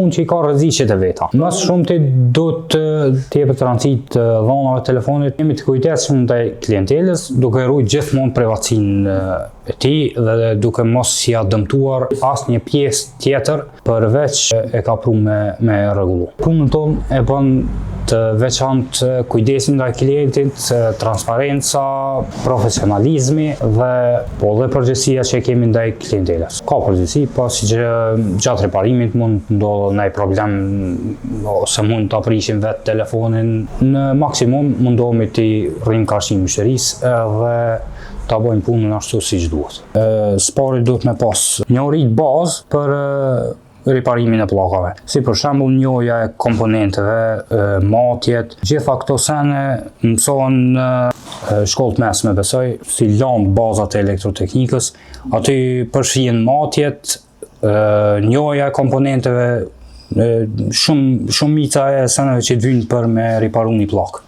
punë që i ka rreziqet e veta. Më shumë ti duhet të jepet rëndësi të dhonave të telefonit, jemi të kujdesshëm ndaj klientelës, duke ruajtur gjithmonë privatësinë e tij dhe duke mos ia dëmtuar asnjë pjesë tjetër përveç e ka pru me rregullu. Punën tonë e bën të veçantë kujdesi ndaj klientit, transparenca, profesionalizmi dhe përgjegjësia që kemi ndaj klientelës. Ka përgjegjësi, po si që gjatë riparimit mund të ndodhë ndaj problem ose mund të aprishim vetë telefonin. Në maksimum mundohemi të rrim qarshim mështerisë dhe ta bëjmë punën ashtu siç duhet. Spari duhet me pas njohuri bazë për riparimin e pllakave. Si për shembull njohja e komponenteve, matjet, gjitha këto sene mësohen në shkollët mesme, besoj, si lamë bazat e elektroteknikës, aty përfshihen matjet, njohja e komponenteve, shumica e seneve që të vyjnë për me riparu një pllak.